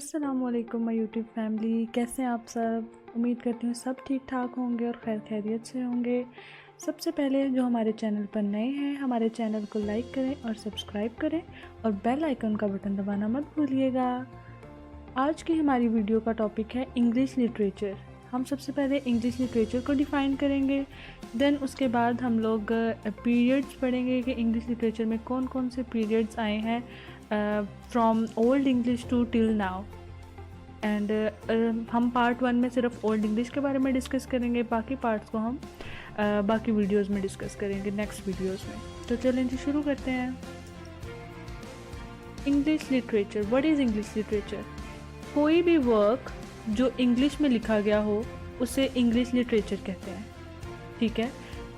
अस्सलामुअलैकुम my YouTube family, कैसे हैं आप सब। उम्मीद करती हूँ सब ठीक ठाक होंगे और खैर खैरियत से होंगे। सबसे पहले जो हमारे चैनल पर नए हैं, हमारे चैनल को लाइक करें और सब्सक्राइब करें और बेल आइकन का बटन दबाना मत भूलिएगा। आज की हमारी वीडियो का टॉपिक है इंग्लिश लिटरेचर। हम सबसे पहले इंग्लिश लिटरेचर को डिफ़ाइन करेंगे, देन उसके बाद हम लोग पीरियड्स पढ़ेंगे कि इंग्लिश लिटरेचर में कौन कौन से पीरियड्स आए हैं from old English to till now. And हम पार्ट 1 में सिर्फ ओल्ड इंग्लिश के बारे में डिस्कस करेंगे, बाकी पार्ट्स को हम बाकी वीडियोस में डिस्कस करेंगे नेक्स्ट वीडियोस में। तो चलें जी शुरू करते हैं। English literature, what is English literature? कोई भी वर्क जो इंग्लिश में लिखा गया हो उसे इंग्लिश लिटरेचर कहते हैं। ठीक है,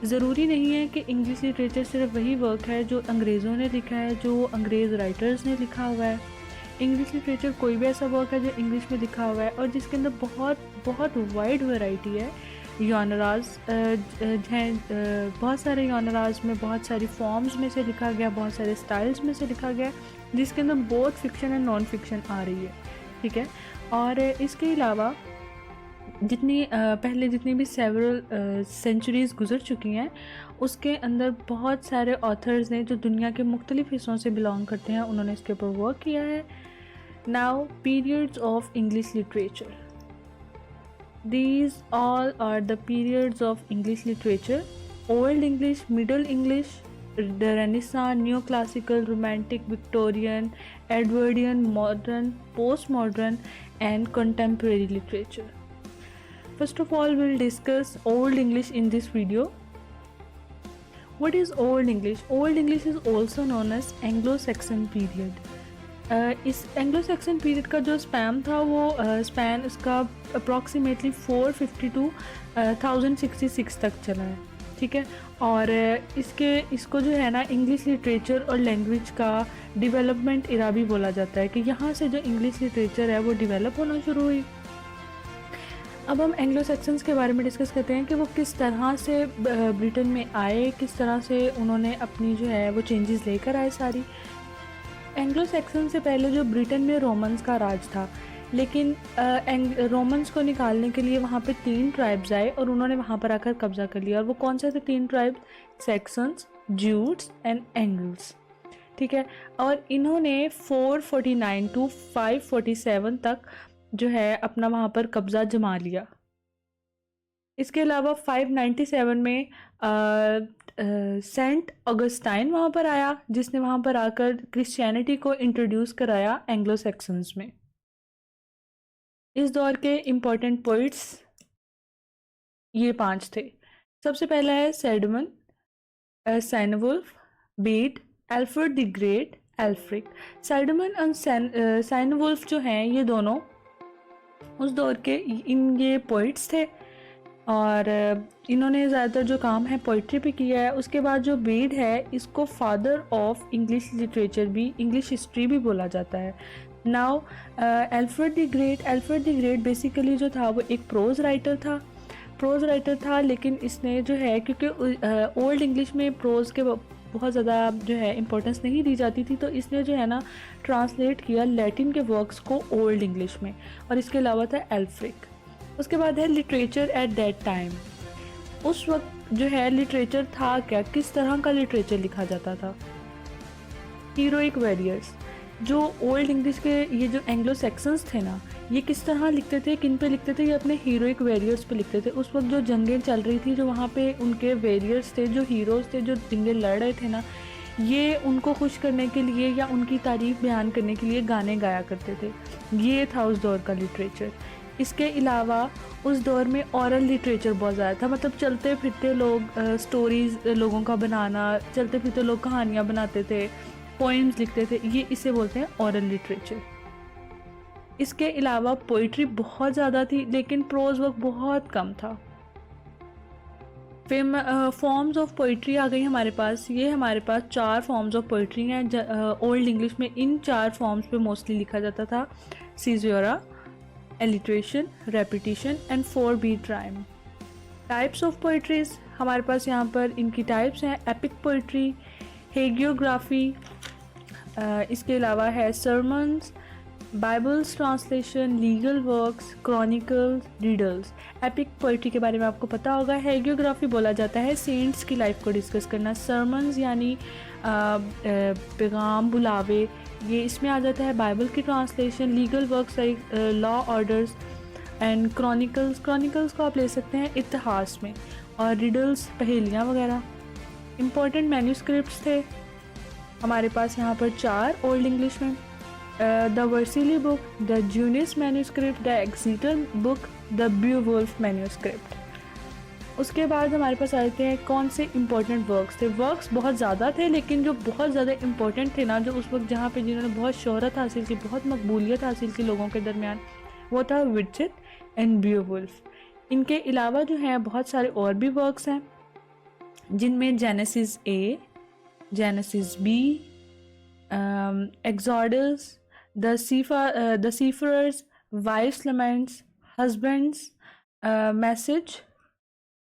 ज़रूरी नहीं है कि इंग्लिश लिटरेचर सिर्फ वही वर्क है जो अंग्रेज़ों ने लिखा है, जो अंग्रेज़ राइटर्स ने लिखा हुआ है। इंग्लिश लिटरेचर कोई भी ऐसा वर्क है जो इंग्लिश में लिखा हुआ है और जिसके अंदर बहुत बहुत वाइड वैरायटी है। जॉनराज हैं, बहुत सारे जॉनराज में बहुत सारी फॉर्म्स में से लिखा गया, बहुत सारे स्टाइल्स में से लिखा गया, जिसके अंदर both fiction and non fiction आ रही है। ठीक है, और इसके अलावा जितनी भी सेवरल सेंचुरीज़ गुजर चुकी हैं उसके अंदर बहुत सारे ऑथर्स ने जो दुनिया के मुख्तलिफ हिस्सों से बिलोंग करते हैं, उन्होंने इसके ऊपर वर्क किया है। Now periods of English literature, these all are the periods of English literature: old English, middle English, the Renaissance, Neoclassical, Romantic, Victorian, Edwardian, Modern, Postmodern and Contemporary literature. First of all, we'll discuss Old English in this video. What is Old English? Old English is also known as Anglo-Saxon period. इस Anglo-Saxon period का जो span था वो span इसका approximately 450 to 1066 तक चला है। ठीक है, और इसको जो है ना इंग्लिश लिटरेचर और लैंग्वेज का डेवलपमेंट इरा भी बोला जाता है कि यहाँ से जो इंग्लिश लिटरेचर है वो डेवलप होना शुरू हुई। अब हम एंग्लो सेक्शंस के बारे में डिस्कस करते हैं कि वो किस तरह से ब्रिटेन में आए, किस तरह से उन्होंने अपनी जो है वो चेंजेस लेकर आए सारी। एंग्लो सेक्शन से पहले जो ब्रिटेन में रोमन्स का राज था, लेकिन रोमन्स को निकालने के लिए वहाँ पे 3 ट्राइब्स आए और उन्होंने वहाँ पर आकर कब्जा कर लिया। और वो कौन से थे 3 tribes? Saxons, Jutes and angles. ठीक है, और इन्होंने 449 to 547 तक जो है अपना वहाँ पर कब्जा जमा लिया। इसके अलावा 597 में सेंट ऑगस्टाइन वहाँ पर आया, जिसने वहाँ पर आकर क्रिश्चियनिटी को इंट्रोड्यूस कराया एंग्लो सेक्शंस में। इस दौर के इम्पोर्टेंट पोइट्स ये 5 थे। सबसे पहला है सैडमन, साइनवुल्फ, बेड, एल्फ्रेड द ग्रेट, एल्फ्रिक। सैडमन और साइनवुल्फ जो हैं ये दोनों उस दौर के ये पोइट्स थे और इन्होंने ज़्यादातर जो काम है पोइट्री पे किया है। उसके बाद जो बेड है इसको फादर ऑफ इंग्लिश लिटरेचर भी, इंग्लिश हिस्ट्री भी बोला जाता है। Now Alfred the great basically जो था वो एक प्रोज राइटर था, लेकिन इसने जो है क्योंकि ओल्ड इंग्लिश में प्रोज के बहुत ज़्यादा जो है इम्पोर्टेंस नहीं दी जाती थी, तो इसने जो है ना ट्रांसलेट किया लैटिन के वर्क्स को ओल्ड इंग्लिश में। और इसके अलावा था एल्फ्रिक। उसके बाद है लिटरेचर एट दैट टाइम। उस वक्त जो है लिटरेचर था क्या, किस तरह का लिटरेचर लिखा जाता था? हीरोइक वॉरियर्स, जो ओल्ड इंग्लिश के ये जो एंग्लो सेक्शंस थे ना, ये किस तरह लिखते थे, किन पे लिखते थे? ये अपने हीरोइक वॉरियर्स पे लिखते थे। उस वक्त जो जंगें चल रही थी, जो वहाँ पे उनके वॉरियर्स थे, जो हीरोज़ थे, जो जंगें लड़ रहे थे ना, ये उनको खुश करने के लिए या उनकी तारीफ बयान करने के लिए गाने गाया करते थे। ये था उस दौर का लिटरेचर। इसके अलावा उस दौर में औरल लिटरेचर बहुत ज़्यादा था, मतलब चलते फिरते लोग स्टोरीज़ लोगों का बनाना, चलते फिरते लोग कहानियाँ बनाते थे, पोइम्स लिखते थे, ये इसे बोलते हैं औरल लिटरेचर। इसके अलावा पोइट्री बहुत ज़्यादा थी, लेकिन प्रोज वर्क बहुत कम था। फॉर्म्स ऑफ पोइट्री आ गई हमारे पास। ये हमारे पास 4 फॉर्म्स ऑफ पोइट्री हैं ओल्ड इंग्लिश में। इन 4 फॉर्म्स पे मोस्टली लिखा जाता था: caesura, alliteration, repetition and 4 beat rhyme. Types of poetries हमारे पास यहाँ पर इनकी टाइप्स हैं: एपिक पोइट्री, हेगियोग्राफी, इसके अलावा है sermons, Bibles translation, legal works, chronicles, riddles. Epic poetry के बारे में आपको पता होगा। हैगियोग्राफी बोला जाता है सेंट्स की लाइफ को डिस्कस करना। सरमन्स यानी पैगाम, बुलावे, ये इसमें आ जाता है। बाइबल की translation, legal works like law, orders and chronicles को आप ले सकते हैं इतिहास में, और रिडल्स पहेलियाँ वगैरह। इम्पोर्टेंट मैन्यूस्क्रिप्ट्स थे हमारे पास यहाँ पर 4 ओल्ड इंग्लिश में, the Vercelli book, the Junius manuscript, the Exeter book, the Beowulf manuscript. उसके बाद हमारे पास आते हैं कौन से इम्पोर्टेंट वर्क्स थे। वर्क्स बहुत ज़्यादा थे, लेकिन जो बहुत ज़्यादा इम्पोर्टेंट थे ना, जो उस वक्त जहाँ पे जिन्होंने बहुत शोहरत हासिल की, बहुत मकबूलियत हासिल की लोगों के दरमियान, वो था विचिट एंड ब्यूवुल्फ। इनके अलावा जो हैं बहुत सारे और भी वर्क्स हैं, जिनमें Genesis A, Genesis B, Exodus, the seafarers, wife's laments, husband's message,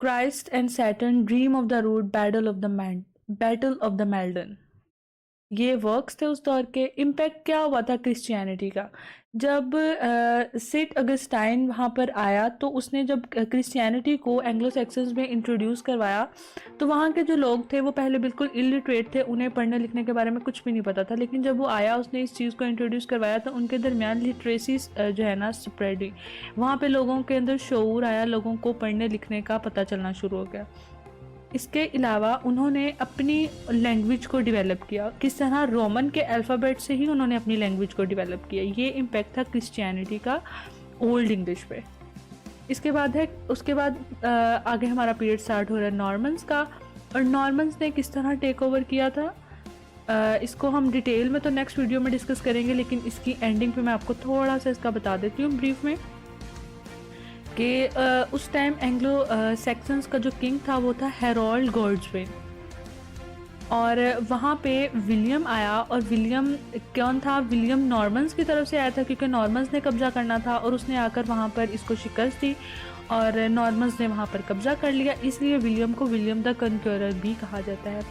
Christ and Saturn, dream of the rood, battle of the Maldon, ये वर्क्स थे उस दौर के। इम्पैक्ट क्या हुआ था क्रिश्चियनिटी का? जब सेंट अगस्टाइन वहाँ पर आया, तो उसने जब क्रिश्चियनिटी को एंग्लो सैक्सन्स में इंट्रोड्यूस करवाया, तो वहाँ के जो लोग थे वो पहले बिल्कुल इलिटरेट थे, उन्हें पढ़ने लिखने के बारे में कुछ भी नहीं पता था। लेकिन जब वो आया, उसने इस चीज़ को इंट्रोड्यूस करवाया, तो उनके दरमियान लिटरेसी जो है ना स्प्रेड हुई। वहाँ पर लोगों के अंदर शऊर आया, लोगों को पढ़ने लिखने का पता चलना शुरू हो गया। इसके अलावा उन्होंने अपनी लैंग्वेज को डेवलप किया। किस तरह? रोमन के अल्फ़ाबेट से ही उन्होंने अपनी लैंग्वेज को डेवलप किया। ये इम्पैक्ट था क्रिश्चियनिटी का ओल्ड इंग्लिश पे। उसके बाद आगे हमारा पीरियड स्टार्ट हो रहा है नॉर्मन्स का। और नॉर्मन्स ने किस तरह टेक ओवर किया था, इसको हम डिटेल में तो नेक्स्ट वीडियो में डिस्कस करेंगे, लेकिन इसकी एंडिंग पे मैं आपको थोड़ा सा इसका बता देती हूँ ब्रीफ में कि उस टाइम एंग्लो सैक्सन्स का जो किंग था वो था हैरोल्ड गॉड्सविन, और वहाँ पे विलियम आया। और विलियम कौन था? विलियम नॉर्मन्स की तरफ से आया था, क्योंकि नॉर्मन्स ने कब्ज़ा करना था, और उसने आकर वहाँ पर इसको शिकस्त दी और नॉर्मन्स ने वहाँ पर कब्ज़ा कर लिया। इसलिए विलियम को विलियम द कन्क्यूरर भी कहा जाता है।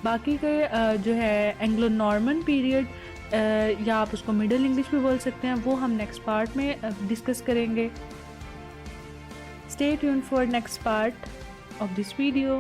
बाकी के जो है एंग्लो नॉर्मन पीरियड, या आप उसको मिडल इंग्लिश भी बोल सकते हैं, वो हम नेक्स्ट पार्ट में डिस्कस करेंगे। Stay tuned for next part of this video.